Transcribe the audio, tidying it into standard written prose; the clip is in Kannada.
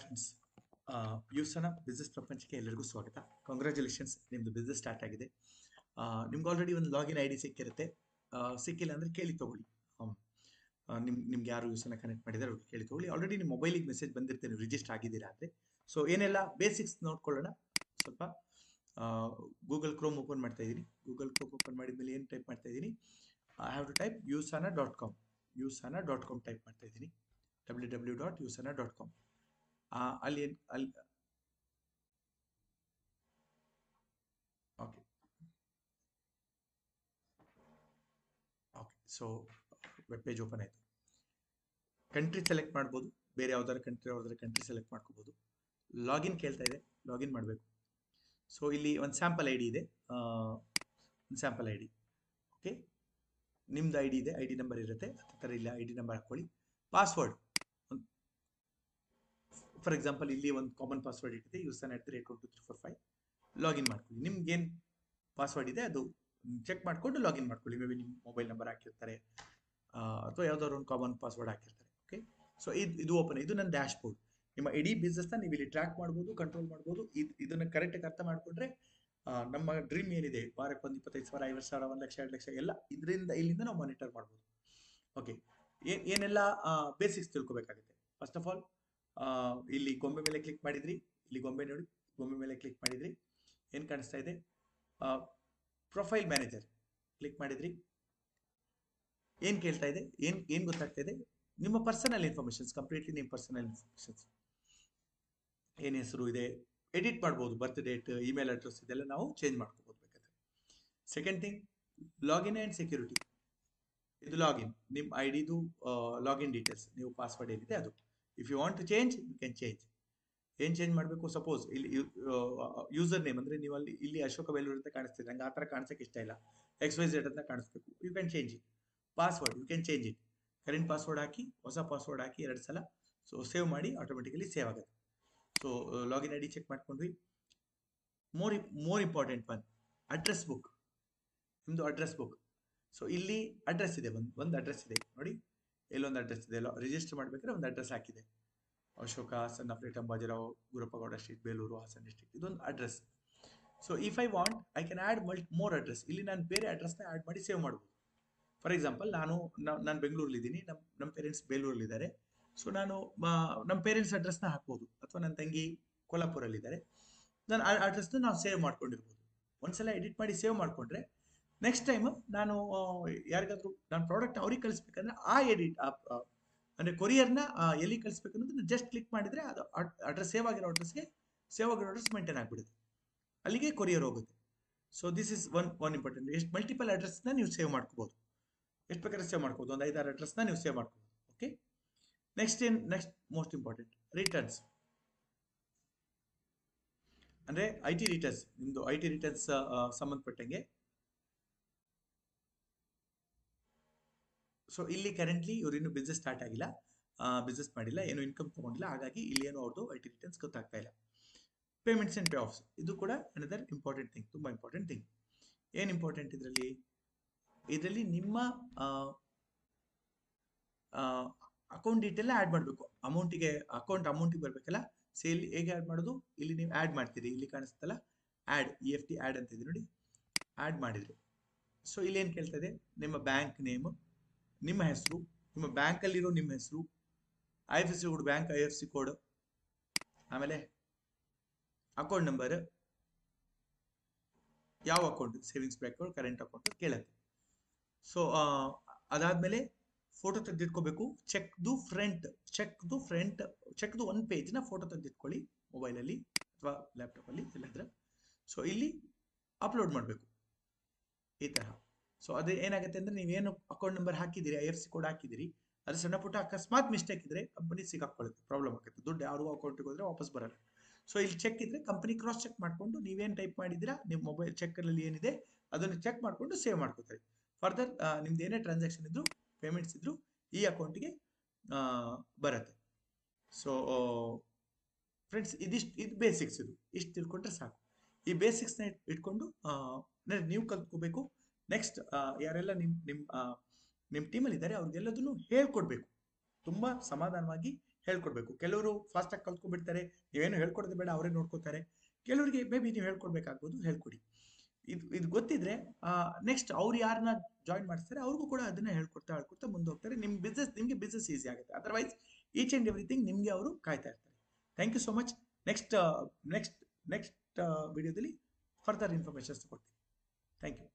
ಫ್ರೆಂಡ್ಸ್, ಯೂಸನ ಬಿಸ್ನೆಸ್ ಪ್ರಪಂಚಕ್ಕೆ ಎಲ್ಲರಿಗೂ ಸ್ವಾಗತ. ಕಂಗ್ರ್ಯಾಚುಲೇಷನ್ಸ್, ನಿಮ್ಮದು ಬಿಸ್ನೆಸ್ ಸ್ಟಾರ್ಟ್ ಆಗಿದೆ. ನಿಮ್ಗೆ ಆಲ್ರೆಡಿ ಒಂದು ಲಾಗಿನ್ ಐ ಡಿ ಸಿಕ್ಕಿರುತ್ತೆ. ಸಿಕ್ಕಿಲ್ಲ ಅಂದರೆ ಕೇಳಿ ತೊಗೊಳ್ಳಿ. ನಿಮ್ಗೆ ಯಾರು ಯೂಸನ್ನ ಕನೆಕ್ಟ್ ಮಾಡಿದ್ದಾರೆ ಅವ್ರಿಗೆ ಕೇಳಿ ತೊಗೊಳ್ಳಿ. ಆಲ್ರೆಡಿ ನಿಮ್ಮ ಮೊಬೈಲಿಗೆ ಮೆಸೇಜ್ ಬಂದಿರುತ್ತೆ, ನೀವು ರಿಜಿಸ್ಟರ್ ಆಗಿದ್ದೀರಾ ಅಂದರೆ. ಸೊ ಏನೆಲ್ಲ ಬೇಸಿಕ್ಸ್ ನೋಡ್ಕೊಳ್ಳೋಣ ಸ್ವಲ್ಪ. ಗೂಗಲ್ ಕ್ರೋಮ್ ಓಪನ್ ಮಾಡ್ತಾ ಇದ್ದೀನಿ. ಗೂಗಲ್ ಕ್ರೋಮ್ ಓಪನ್ ಮಾಡಿದ್ಮೇಲೆ ಏನು ಟೈಪ್ ಮಾಡ್ತಾ ಇದ್ದೀನಿ? I have to type usana.com. usana.com type ಮಾಡ್ತಾ ಇದ್ದೀನಿ. www.usana.com. ಅಲ್ಲಿ okay okay so web page open ಆಯಿತು. ಕಂಟ್ರಿ ಸೆಲೆಕ್ಟ್ ಮಾಡ್ಬೋದು, ಬೇರೆ ಯಾವ್ದಾದ್ರು ಕಂಟ್ರಿ ಸೆಲೆಕ್ಟ್ ಮಾಡ್ಕೋಬೋದು. ಲಾಗಿನ್ ಕೇಳ್ತಾ ಇದೆ, ಲಾಗಿನ್ ಮಾಡಬೇಕು. ಸೊ ಇಲ್ಲಿ ಒಂದು ಸ್ಯಾಂಪಲ್ ಐ ಡಿ ಇದೆ, ಒಂದು ಸ್ಯಾಂಪಲ್ ಐ ಡಿ. ಓಕೆ, ನಿಮ್ದು ಐ ಡಿ ಇದೆ, ಐ ಡಿ ನಂಬರ್ ಇರುತ್ತೆ. ಅದೇ ಥರ ಇಲ್ಲ, ಐ ಡಿ ನಂಬರ್ ಹಾಕ್ಕೊಳ್ಳಿ. ಪಾಸ್ವರ್ಡ್, ಫಾರ್ ಎಕ್ಸಾಂಪಲ್ ಇಲ್ಲಿ ಒಂದು ಕಾಮನ್ ಪಾಸ್ವರ್ಡ್ ಇಟ್ಟಿದೆ, usana@12345. ಲಾಗಿನ್ ಮಾಡ್ಕೊಳ್ಳಿ. ನಿಮ್ಗೇನು ಪಾಸ್ವರ್ಡ್ ಇದೆ ಅದು ಚೆಕ್ ಮಾಡಿಕೊಂಡು ಲಾಗಿನ್ ಮಾಡ್ಕೊಳ್ಳಿ. ಮೇ ಬಿ ನಿಮ್ಮ ಮೊಬೈಲ್ ನಂಬರ್ ಹಾಕಿರ್ತಾರೆ ಅಥವಾ ಯಾವುದಾದ್ರು ಒಂದು ಕಾಮನ್ ಪಾಸ್ವರ್ಡ್ ಹಾಕಿರ್ತಾರೆ. ಓಕೆ, ಸೊ ಇದು ಓಪನ್. ಇದು ನನ್ನ ಡ್ಯಾಶ್ ಬೋರ್ಡ್. ನಿಮ್ಮ ಇಡೀ ಬಿಸ್ನೆಸ್ನ ನೀವು ಇಲ್ಲಿ ಟ್ರ್ಯಾಕ್ ಮಾಡ್ಬೋದು, ಕಂಟ್ರೋಲ್ ಮಾಡ್ಬೋದು. ಇದನ್ನು ಕರೆಕ್ಟಾಗಿ ಅರ್ಥ ಮಾಡಿಕೊಂಡ್ರೆ ನಮ್ಮ ಡ್ರೀಮ್ ಏನಿದೆ, ವಾರಕ್ಕೆ ಒಂದು 25,000, 50,000, 1 ಲಕ್ಷ, 2 ಲಕ್ಷ ಎಲ್ಲ ಇಲ್ಲಿಂದ ನಾವು ಮಾನಿಟರ್ ಮಾಡ್ಬೋದು. ಓಕೆ, ಏನೆಲ್ಲ ಬೇಸಿಕ್ಸ್ ತಿಳ್ಕೊಬೇಕಾಗುತ್ತೆ. ಫಸ್ಟ್ ಆಫ್ ಆಲ್, ಇಲ್ಲಿ ಗೊಂಬೆ ಮೇಲೆ ಕ್ಲಿಕ್ ಮಾಡಿದ್ರಿ. ಇಲ್ಲಿ ಗೊಂಬೆ ನೋಡಿ, ಗೊಂಬೆ ಮೇಲೆ ಕ್ಲಿಕ್ ಮಾಡಿದ್ರಿ. ಏನು ಕಾಣಿಸ್ತಾ ಇದೆ? ಪ್ರೊಫೈಲ್ ಮ್ಯಾನೇಜರ್ ಕ್ಲಿಕ್ ಮಾಡಿದ್ರಿ. ಏನು ಕೇಳ್ತಾ ಇದೆ? ಏನು ಗೊತ್ತಾಗ್ತಾ ಇದೆ? ನಿಮ್ಮ ಪರ್ಸನಲ್ ಇನ್ಫಾರ್ಮೇಷನ್ಸ್, ಕಂಪ್ಲೀಟ್ಲಿ ನಿಮ್ಮ ಪರ್ಸನಲ್ ಇನ್ಫಾರ್ಮೇಷನ್ಸ್. ಏನು ಹೆಸರು ಇದೆ, ಎಡಿಟ್ ಮಾಡ್ಬೋದು. ಬರ್ತ್ ಡೇಟ್, ಇಮೇಲ್ ಅಡ್ರೆಸ್ ಇದೆಲ್ಲ ನಾವು ಚೇಂಜ್ ಮಾಡ್ಕೋಬೋದು ಬೇಕಾದ್ರೆ. Second thing, login and security. ಇದು ಲಾಗಿನ್, ನಿಮ್ಮ ಐ ಡಿದು ಲಾಗಿನ್ ಡೀಟೇಲ್ಸ್, ನೀವು ಪಾಸ್ವರ್ಡ್ ಏನಿದೆ ಅದು. If you want to change, you can change. ಏನು ಚೇಂಜ್ ಮಾಡಬೇಕು? ಸಪೋಸ್ ಇಲ್ಲಿ ಯೂಸರ್ ನೇಮ್ ಅಂದರೆ ನೀವು ಇಲ್ಲಿ ಅಶೋಕ ಬೇಲೂರು ಅಂತ ಕಾಣಿಸ್ತಿದೆ, ನಂಗೆ ಆ ಥರ ಕಾಣಿಸೋಕೆ ಇಷ್ಟ ಇಲ್ಲ, XYZ ಅಂತ ಕಾಣಿಸ್ಬೇಕು. You can change it. Password, you can change it. Current password ಹಾಕಿ, ಹೊಸ ಪಾಸ್ವರ್ಡ್ ಹಾಕಿ 2 ಸಲ. ಸೊ ಸೇವ್ ಮಾಡಿ, ಆಟೋಮೆಟಿಕಲಿ ಸೇವ್ ಆಗುತ್ತೆ. So login I D check ಮಾಡ್ಕೊಂಡ್ವಿ. More important one, address book. ನಿಮ್ಮದು ಅಡ್ರೆಸ್ ಬುಕ್. ಸೊ ಇಲ್ಲಿ ಅಡ್ರೆಸ್ ಇದೆ, ಒಂದು ಅಡ್ರೆಸ್ ಇದೆ ನೋಡಿ, ಎಲ್ಲೊಂದು ಅಡ್ರೆಸ್ ಇದೆ. ರಿಜಿಸ್ಟರ್ ಮಾಡಬೇಕಾದ್ರೆ ಒಂದು ಅಡ್ರೆಸ್ ಹಾಕಿದೆ, Ashoka, son of Bajirao, Gurappagowda street, Belur, Hassan district. ಇದೊಂದು address. So if I want, I can add more address. ಇಲ್ಲಿ ನಾನು ಬೇರೆ ಅಡ್ರೆಸ್ನ ಆ್ಯಡ್ ಮಾಡಿ ಸೇವ್ ಮಾಡ್ಬೋದು. ಫಾರ್ ಎಕ್ಸಾಂಪಲ್, ನಾನು ಬೆಂಗಳೂರಲ್ಲಿದ್ದೀನಿ, ನಮ್ಮ ಪೇರೆಂಟ್ಸ್ ಬೇಲೂರಲ್ಲಿದ್ದಾರೆ. ಸೊ ನಾನು ನಮ್ಮ ಪೇರೆಂಟ್ಸ್ ಅಡ್ರೆಸ್ನ ಹಾಕ್ಬೋದು. ಅಥವಾ ನನ್ನ ತಂಗಿ ಕೊಲ್ಲಾಪುರಲ್ಲಿದ್ದಾರೆ, ನಾನು ಆ ಅಡ್ರೆಸ್ನ ನಾವು ಸೇವ್ ಮಾಡ್ಕೊಂಡಿರ್ಬೋದು. ಒಂದ್ಸಲ ಎಡಿಟ್ ಮಾಡಿ ಸೇವ್ ಮಾಡಿಕೊಂಡ್ರೆ ನೆಕ್ಸ್ಟ್ ಟೈಮ್ ನಾನು ಯಾರಿಗಾದ್ರೂ ನಾನು ಪ್ರಾಡಕ್ಟ್ ಅವ್ರಿಗೆ ಕಳಿಸ್ಬೇಕಂದ್ರೆ ಅಂದರೆ ಕೊರಿಯರ್ನ ಎಲ್ಲಿ ಕಳಿಸ್ಬೇಕು ಅನ್ನೋದನ್ನ ಜಸ್ಟ್ ಕ್ಲಿಕ್ ಮಾಡಿದರೆ ಅದು ಅಡ್ರೆಸ್ ಸೇವ್ ಆಗಿರೋ ಅಡ್ರೆಸ್ ಮೇಂಟೈನ್ ಆಗಿಬಿಡುತ್ತೆ. ಅಲ್ಲಿಗೆ ಕೊರಿಯರ್ ಹೋಗುತ್ತೆ. So this is one important. ಎಷ್ಟು ಮಲ್ಟಿಪಲ್ ಅಡ್ರೆಸ್ನ ನೀವು ಸೇವ್ ಮಾಡ್ಕೋಬೋದು, ಎಷ್ಟು ಬೇಕಾದ್ರೆ ಸೇವ್ ಮಾಡ್ಕೋಬೋದು. ಒಂದು 5-6 ಅಡ್ರೆಸ್ನ ನೀವು ಸೇವ್ ಮಾಡ್ಕೋಬೋದು. Okay, next most important, returns. ಅಂದರೆ IT ರಿಟರ್ನ್ಸ್. ನಿಮ್ಮದು IT ರಿಟರ್ನ್ಸ್ ಸಂಬಂಧಪಟ್ಟಂಗೆ. ಸೊ ಇಲ್ಲಿ ಕರೆಂಟ್ಲಿ ಇವ್ರು ಇನ್ನೂ ಬಿಸ್ನೆಸ್ ಸ್ಟಾರ್ಟ್ ಆಗಿಲ್ಲ, ಬಿಸ್ನೆಸ್ ಮಾಡಿಲ್ಲ, ಏನು ಇನ್ಕಮ್ ತೊಗೊಂಡಿಲ್ಲ. ಹಾಗಾಗಿ ಇಲ್ಲಿ ಏನು ಅವ್ರದ್ದು IT ರಿಟರ್ನ್ಸ್ ಗೊತ್ತಾಗ್ತಾ ಇಲ್ಲ. ಪೇಮೆಂಟ್ಸ್ ಆ್ಯಂಡ್ ಪೇ ಆಫ್ಸ್, ಇದು ಕೂಡ ಅನದರ್ ಇಂಪಾರ್ಟೆಂಟ್ ಥಿಂಗ್, ತುಂಬ ಇಂಪಾರ್ಟೆಂಟ್ ಥಿಂಗ್. ಏನು ಇಂಪಾರ್ಟೆಂಟ್ ಇದರಲ್ಲಿ ನಿಮ್ಮ ಅಕೌಂಟ್ ಡೀಟೇಲ್ನ ಆ್ಯಡ್ ಮಾಡಬೇಕು. ಅಮೌಂಟಿಗೆ ಬರಬೇಕಲ್ಲ. ಸೇಲ್ ಹೇಗೆ ಆ್ಯಡ್ ಮಾಡೋದು? ಇಲ್ಲಿ ನೀವು ಆ್ಯಡ್ ಮಾಡ್ತೀರಿ, ಇಲ್ಲಿ ಕಾಣಿಸ್ತಲ್ಲ ಆ್ಯಡ್, EFT ಆ್ಯಡ್ ಅಂತ ಇದೆ ನೋಡಿ, ಆ್ಯಡ್ ಮಾಡಿದ್ರಿ. ಸೊ ಇಲ್ಲಿ ಏನು ಕೇಳ್ತಾ ಇದೆ? ನಿಮ್ಮ ಬ್ಯಾಂಕ್ ನೇಮು, ನಿಮ್ಮ ಹೆಸರು, ನಿಮ್ಮ ಬ್ಯಾಂಕಲ್ಲಿರೋ ನಿಮ್ಮ ಹೆಸರು, IFSC code, bank IFSC code, ಆಮೇಲೆ ಅಕೌಂಟ್ ನಂಬರ್, ಯಾವ account, savings bank, current account ಕೇಳುತ್ತೆ. ಸೊ ಅದಾದಮೇಲೆ ಫೋಟೋ ತೆಗೆದಿಟ್ಕೋಬೇಕು. ಚೆಕ್ದು ಒಂದು ಪೇಜ್ನ ಫೋಟೋ ತೆಗೆದಿಟ್ಕೊಳ್ಳಿ, ಮೊಬೈಲಲ್ಲಿ ಅಥವಾ ಲ್ಯಾಪ್ಟಾಪಲ್ಲಿ ಎಲ್ಲಾದ್ರೆ. ಸೊ ಇಲ್ಲಿ ಅಪ್ಲೋಡ್ ಮಾಡಬೇಕು ಈ ಥರ. ಸೊ ಅದು ಏನಾಗುತ್ತೆ ಅಂದರೆ, ನೀವೇನು ಅಕೌಂಟ್ ನಂಬರ್ ಹಾಕಿದ್ದೀರಿ, IFSC ಕೋಡ್ ಹಾಕಿದ್ದೀರಿ, ಅದು ಸಣ್ಣ ಪುಟ್ಟ ಅಕಸ್ಮಾತ್ ಮಿಸ್ಟೇಕ್ ಇದ್ದರೆ ಕಂಪನಿ ಸಿಗಾಕೊಳ್ಳುತ್ತೆ, ಪ್ರಾಬ್ಲಮ್ ಆಗುತ್ತೆ. ದುಡ್ಡು ಯಾರಿಗೂ ಅಕೌಂಟಿಗೆ ಹೋದರೆ ವಾಪಸ್ ಬರಲ್ಲ. ಸೊ ಇಲ್ಲಿ ಚೆಕ್ ಇದ್ದರೆ ಕಂಪನಿ ಕ್ರಾಸ್ ಚೆಕ್ ಮಾಡಿಕೊಂಡು ನೀವೇನು ಟೈಪ್ ಮಾಡಿದ್ದೀರಾ, ನಿಮ್ಮ ಮೊಬೈಲ್ ಚೆಕ್ಕಲ್ಲಿ ಏನಿದೆ ಅದನ್ನು ಚೆಕ್ ಮಾಡಿಕೊಂಡು ಸೇವ್ ಮಾಡ್ಕೋತಾರೆ. ಫರ್ದರ್ ನಿಮ್ದು ಏನೇ ಟ್ರಾನ್ಸಾಕ್ಷನ್ ಇದ್ದರೂ, ಪೇಮೆಂಟ್ಸ್ ಇದ್ದರೂ ಈ ಅಕೌಂಟಿಗೆ ಬರುತ್ತೆ. ಸೊ ಫ್ರೆಂಡ್ಸ್, ಇದು ಬೇಸಿಕ್ಸ್. ಇಷ್ಟು ತಿಳ್ಕೊಂಡ್ರೆ ಸಾಕು. ಈ ಬೇಸಿಕ್ಸ್ನ ಇಟ್ಕೊಂಡು ನೀವು ಕಲ್ತ್ಕೋಬೇಕು. ನೆಕ್ಸ್ಟ್ ಯಾರೆಲ್ಲ ನಿಮ್ಮ ಟೀಮಲ್ಲಿ ಇದ್ದಾರೆ ಅವ್ರಿಗೆಲ್ಲದನ್ನು ಹೇಳ್ಕೊಡ್ಬೇಕು. ತುಂಬ ಸಮಾಧಾನವಾಗಿ ಹೇಳ್ಕೊಡ್ಬೇಕು. ಕೆಲವರು ಫಾಸ್ಟಾಗಿ ಕಲ್ತ್ಕೊಂಡ್ಬಿಡ್ತಾರೆ, ನೀವೇನು ಹೇಳ್ಕೊಡೋದು ಬೇಡ, ಅವರೇ ನೋಡ್ಕೋತಾರೆ. ಕೆಲವರಿಗೆ ಮೇ ಬಿ ನೀವು ಹೇಳ್ಕೊಡ್ಬೇಕಾಗ್ಬೋದು, ಹೇಳ್ಕೊಡಿ. ಇದು ಗೊತ್ತಿದ್ರೆ ನೆಕ್ಸ್ಟ್ ಅವ್ರು ಯಾರನ್ನ ಜಾಯಿನ್ ಮಾಡಿಸ್ತಾರೆ ಅವ್ರಿಗೂ ಕೂಡ ಅದನ್ನ ಹೇಳ್ಕೊಡ್ತಾ ಮುಂದೆ ಹೋಗ್ತಾರೆ. ನಿಮಗೆ ಬಿಸ್ನೆಸ್ ಈಸಿ ಆಗುತ್ತೆ. ಅದರ್ವೈಸ್ ಈಚ್ ಆ್ಯಂಡ್ ಎವ್ರಿಥಿಂಗ್ ನಿಮಗೆ ಅವರು ಕಾಯ್ತಾ ಇರ್ತಾರೆ. Thank you so much. Next ವಿಡಿಯೋದಲ್ಲಿ ಫರ್ದರ್ ಇನ್ಫಾರ್ಮೇಷನ್ಸ್ ಕೊಡ್ತೀನಿ. Thank you.